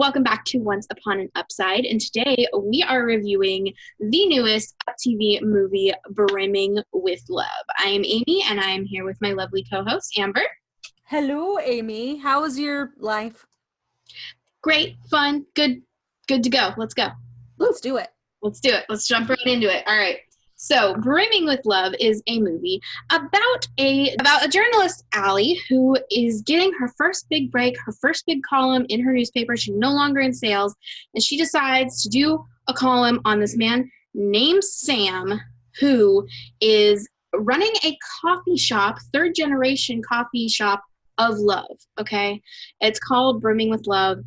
welcome back to Once Upon an Upside, and today we are reviewing the newest UPTv movie, Brimming with Love. I am Amy, and I am here with my lovely co-host, Amber. Hello, Amy. How was your life? Great, fun, good to go. Let's go. Let's do it. Let's do it. Let's jump right into it. All right. So, Brimming with Love is a movie about a journalist, Allie, who is getting her first big break, her first big column in her newspaper. She's no longer in sales, and she decides to do a column on this man named Sam, who is running a coffee shop, third-generation coffee shop of love, okay? It's called Brimming with Love,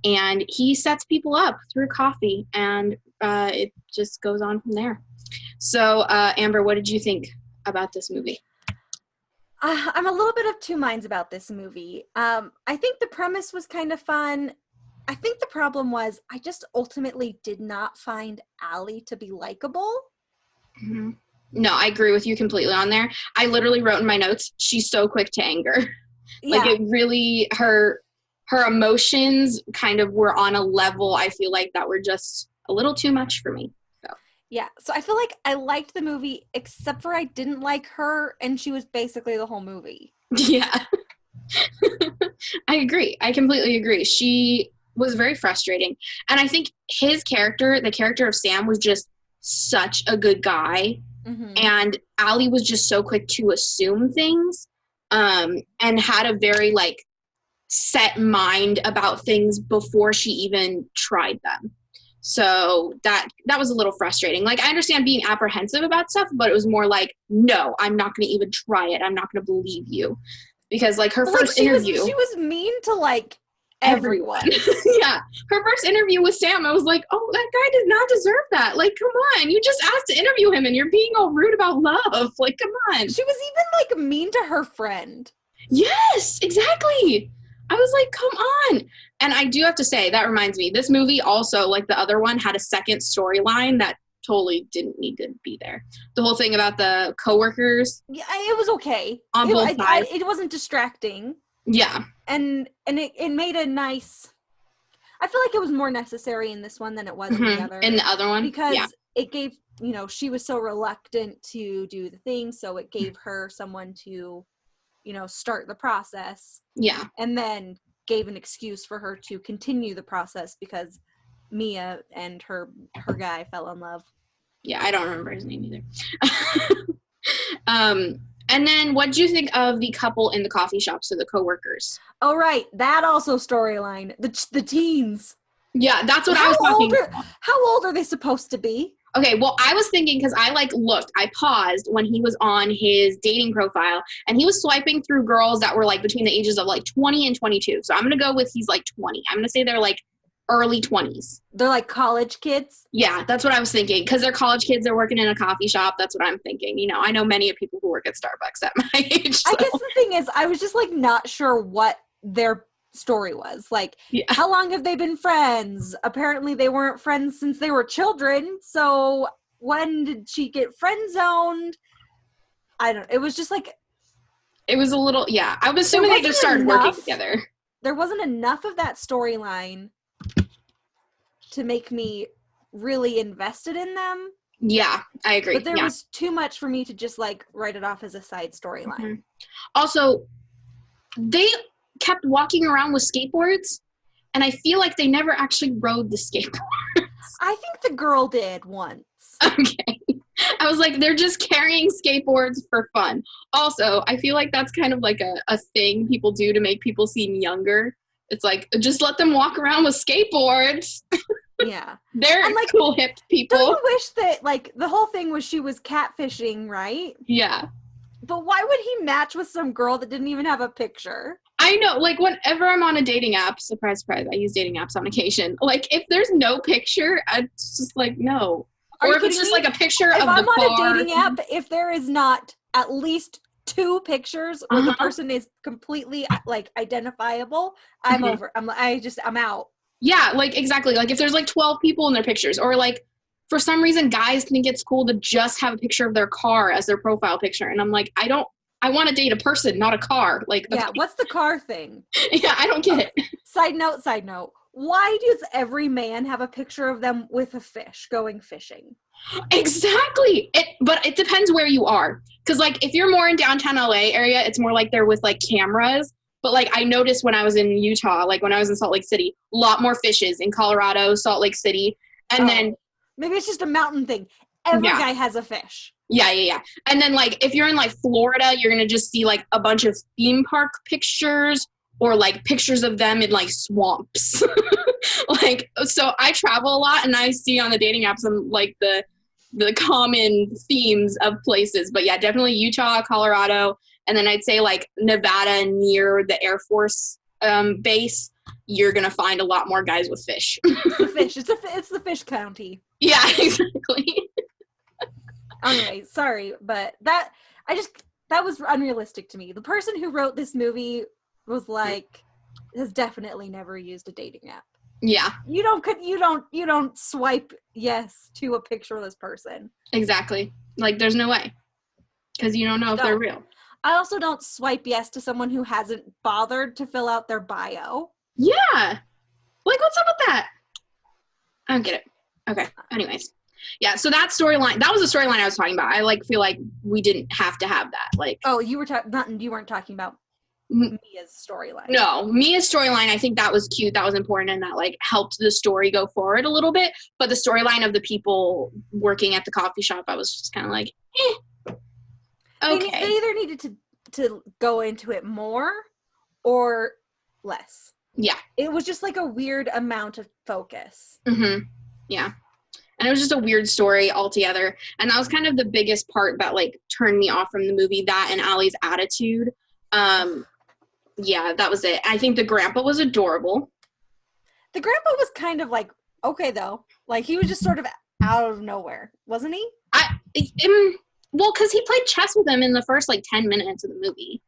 and he sets people up through coffee, and it just goes on from there. So, Amber, what did you think about this movie? I'm a little bit of two minds about this movie. I think the premise was kind of fun. I think the problem was I just ultimately did not find Allie to be likable. Mm-hmm. No, I agree with you completely on there. I literally wrote in my notes, she's so quick to anger. Yeah. Like, it really, her emotions kind of were on a level, I feel like, that were just a little too much for me. Yeah, so I feel like I liked the movie, except for I didn't like her, and she was basically the whole movie. Yeah. I agree. I completely agree. She was very frustrating. And I think his character, the character of Sam, was just such a good guy. Mm-hmm. And Allie was just so quick to assume things, and had a very, set mind about things before she even tried them. So that was a little frustrating. Like, I understand being apprehensive about stuff, but it was more like, no, I'm not going to even try it. I'm not going to believe you. Because, her first interview. She was mean to, everyone. Yeah. Her first interview with Sam, I was like, oh, that guy did not deserve that. Come on. You just asked to interview him, and you're being all rude about love. Come on. She was even, mean to her friend. Yes, exactly. I was like, come on. And I do have to say, that reminds me, this movie also, like the other one, had a second storyline that totally didn't need to be there. The whole thing about the coworkers. Yeah, it was okay. On both sides. It wasn't distracting. Yeah. And it made a nice... I feel like it was more necessary in this one than it was in the other. In the other one? Because it gave, she was so reluctant to do the thing, so it gave her someone to... start the process. Yeah. And then gave an excuse for her to continue the process because Mia and her guy fell in love. Yeah, I don't remember his name either. And then what do you think of the couple in the coffee shop, so the coworkers? Oh, right. That also storyline. The teens. Yeah, that's what I was talking about. How old are they supposed to be? Okay, well, I was thinking, because I paused when he was on his dating profile, and he was swiping through girls that were, between the ages of, 20 and 22. So I'm going to go with he's, 20. I'm going to say they're, early 20s. They're, college kids? Yeah, that's what I was thinking, because they're college kids, they're working in a coffee shop. That's what I'm thinking. I know many of people who work at Starbucks at my age. So. I guess the thing is, I was just, not sure what their story was. How long have they been friends? Apparently they weren't friends since they were children, so when did she get friend zoned? I don't know. It was just it was a little, I'm assuming they just started working together. There wasn't enough of that storyline to make me really invested in them. Yeah, I agree. But there was too much for me to just write it off as a side storyline. Mm-hmm. Also, they kept walking around with skateboards, and I feel like they never actually rode the skateboards. I think the girl did once. Okay. I was like, they're just carrying skateboards for fun. Also, I feel like that's kind of a thing people do to make people seem younger. It's just let them walk around with skateboards. Yeah. They're cool hip people. Don't you wish that, the whole thing was she was catfishing, right? Yeah. But why would he match with some girl that didn't even have a picture? I know, whenever I'm on a dating app, surprise, surprise, I use dating apps on occasion. If there's no picture, it's just no. Or if it's just a picture of the car. If I'm on a dating app, if there is not at least 2 pictures where the person is completely identifiable, I'm over. I'm out. Yeah, exactly. If there's 12 people in their pictures, or for some reason guys think it's cool to just have a picture of their car as their profile picture, and I'm I want to date a person, not a car. What's the car thing? Yeah, I don't get it. Side note. why does every man have a picture of them with a fish going fishing? Exactly. But it depends where you are. Because, like, if you're more in downtown LA area, it's more like they're with, like, cameras. But, like, I noticed when I was in Utah, like, when I was in Salt Lake City, a lot more fishes in Colorado, Salt Lake City. And then... Maybe it's just a mountain thing. Every guy has a fish. Yeah. And then, like, if you're in, like, Florida, you're going to just see, like, a bunch of theme park pictures or, like, pictures of them in, like, swamps. Like, so I travel a lot, and I see on the dating apps some, like, the common themes of places. But, yeah, definitely Utah, Colorado, and then I'd say, like, Nevada near the Air Force base, you're going to find a lot more guys with fish. It's the fish. It's the fish county. Yeah, exactly. Anyway, sorry, but that was unrealistic to me. The person who wrote this movie was like, has definitely never used a dating app. Yeah. You don't swipe yes to a pictureless person. Exactly. Like, there's no way. Because you don't know if they're real. I also don't swipe yes to someone who hasn't bothered to fill out their bio. Yeah. Like, what's up with that? I don't get it. Okay. Anyways. Yeah, so that was the storyline I was talking about. I, like, feel like we didn't have to have that. Like, oh, you weren't talking about Mia's storyline. No, Mia's storyline, I think that was cute. That was important, and that, like, helped the story go forward a little bit. But the storyline of the people working at the coffee shop, I was just kind of like, okay. They either needed to go into it more or less. Yeah. It was just, like, a weird amount of focus. Mm-hmm. Yeah. And it was just a weird story altogether. And that was kind of the biggest part that, like, turned me off from the movie, that and Allie's attitude. Yeah, that was it. I think the grandpa was adorable. The grandpa was kind of, like, okay, though. Like, he was just sort of out of nowhere, wasn't he? Well, because he played chess with him in the first, like, 10 minutes of the movie.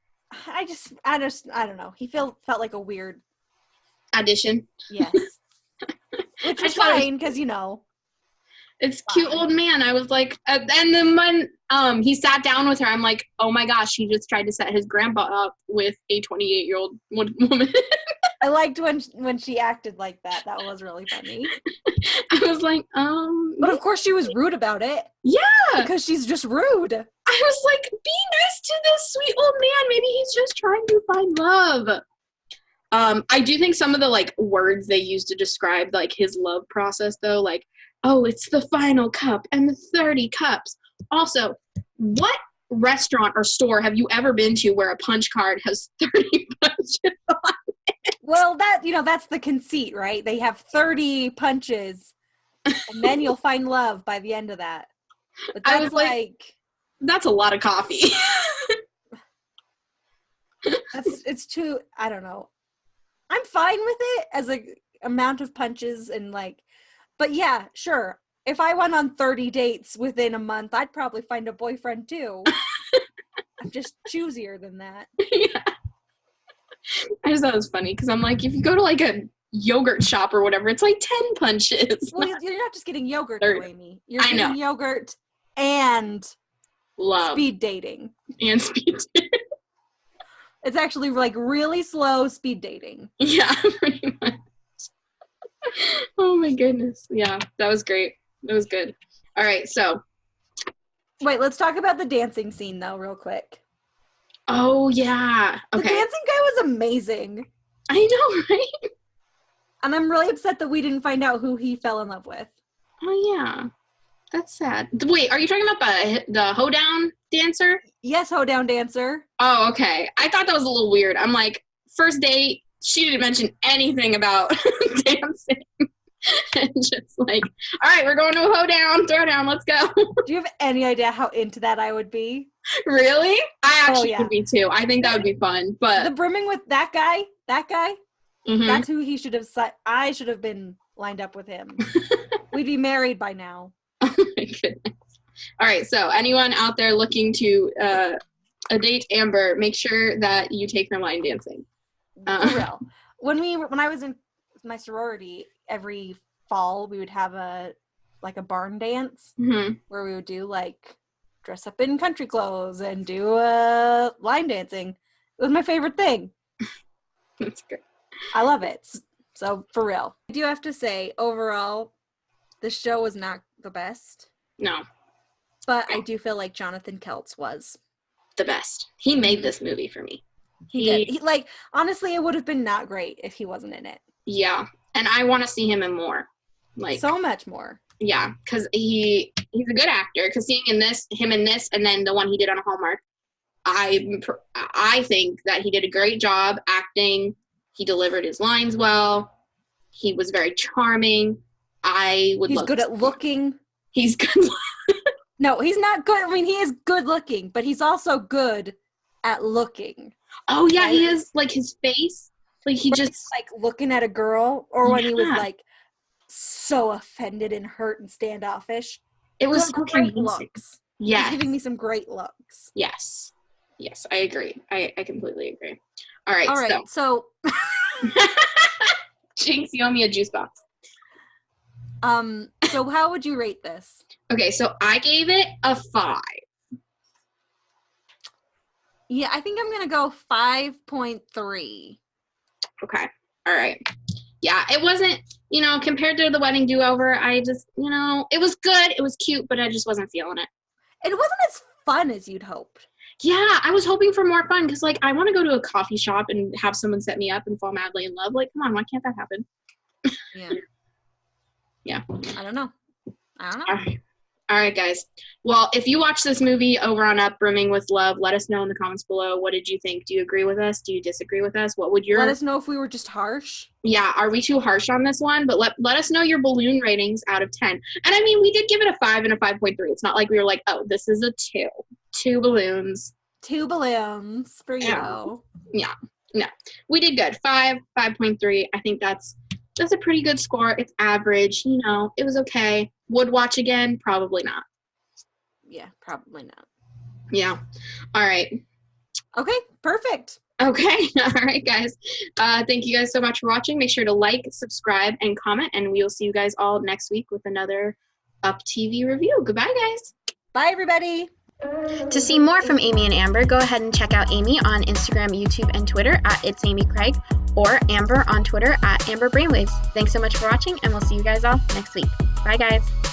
I don't know. He felt like a weird... addition. Yes. Which was fine, because, you know... It's cute old man. I was like, and then when he sat down with her, I'm like, oh my gosh, he just tried to set his grandpa up with a 28-year-old woman. I liked when she acted like that. That was really funny. I was like, But of course she was rude about it. Yeah. Because she's just rude. I was like, be nice to this sweet old man. Maybe he's just trying to find love. I do think some of the, like, words they used to describe, like, his love process, though, like, oh, it's the final cup and the 30 cups. Also, what restaurant or store have you ever been to where a punch card has 30 punches on it? Well, that's the conceit, right? They have 30 punches, and then you'll find love by the end of that. But that's, I was like, that's a lot of coffee. it's too, I don't know. I'm fine with it as a amount of punches and, like, but yeah, sure. If I went on 30 dates within a month, I'd probably find a boyfriend too. I'm just choosier than that. Yeah. I just thought it was funny because I'm like, if you go to, like, a yogurt shop or whatever, it's like 10 punches. Well, you're not just getting yogurt, though, Amy. You're getting yogurt and love. Speed dating. And speed dating. It's actually, like, really slow speed dating. Yeah, pretty much. Oh my goodness. Yeah, that was great. That was good. All right, so. Wait, let's talk about the dancing scene, though, real quick. Oh, yeah. Okay. The dancing guy was amazing. I know, right? And I'm really upset that we didn't find out who he fell in love with. Oh, yeah. That's sad. Wait, are you talking about the hoedown dancer? Yes, hoedown dancer. Oh, okay. I thought that was a little weird. I'm like, first date, she didn't mention anything about dancing. And just like, all right, we're going to a hoedown, throwdown, let's go. Do you have any idea how into that I would be? Really? I actually would be too. I think that would be fun. But the brimming with that guy, mm-hmm. That's who he should have I should have been lined up with him. We'd be married by now. Oh my goodness. All right, so anyone out there looking to date Amber, make sure that you take her line dancing. For real. When I was in my sorority, every fall we would have a barn dance mm-hmm. where we would do, like, dress up in country clothes and do line dancing. It was my favorite thing. That's good. I love it. So, for real. I do have to say, overall, the show was not the best. No. But I do feel like Jonathan Keltz was. The best. He made this movie for me. He did. Like, honestly, it would have been not great if he wasn't in it. Yeah. And I want to see him in more. Like, so much more. Yeah, because he's a good actor. Because seeing him in this, and then the one he did on Hallmark, I think that he did a great job acting. He delivered his lines well. He was very charming. He's good at looking. He's good. No, he's not good. I mean, he is good looking, but he's also good at looking. Oh yeah, right? He is, like, his face. Like, he just like looking at a girl, or when he was like so offended and hurt and standoffish. It was so great looks. Yeah, he's giving me some great looks. Yes, I agree. I completely agree. All right. So Jinx, you owe me a juice box. So how would you rate this? Okay, so I gave it a 5. Yeah, I think I'm gonna go 5.3. Okay. All right. Yeah, it wasn't, compared to The Wedding Do-Over, I just, it was good, it was cute, but I just wasn't feeling it. It wasn't as fun as you'd hoped. Yeah, I was hoping for more fun, because, like, I want to go to a coffee shop and have someone set me up and fall madly in love. Like, come on, why can't that happen? Yeah. Yeah. I don't know. All right, guys. Well, if you watch this movie over on Brimming With Love, let us know in the comments below. What did you think? Do you agree with us? Do you disagree with us? What would your... Let us know if we were just harsh. Yeah, are we too harsh on this one? But let us know your balloon ratings out of 10. And I mean, we did give it a 5 and a 5.3. It's not like we were like, oh, this is a 2. 2 balloons. 2 balloons for you. Yeah. No. We did good. 5.3. I think that's a pretty good score. It's average. It was okay. Would watch again? Probably not. Yeah, probably not. Yeah. All right. Okay, perfect. Okay. All right, guys. Thank you guys so much for watching. Make sure to like, subscribe, and comment, and we will see you guys all next week with another UpTv review. Goodbye, guys. Bye, everybody. To see more from Amy and Amber, go ahead and check out Amy on Instagram, YouTube, and Twitter at It's Amy Craig, or Amber on Twitter at Amber Brainwaves. Thanks so much for watching, and we'll see you guys all next week. Bye, guys.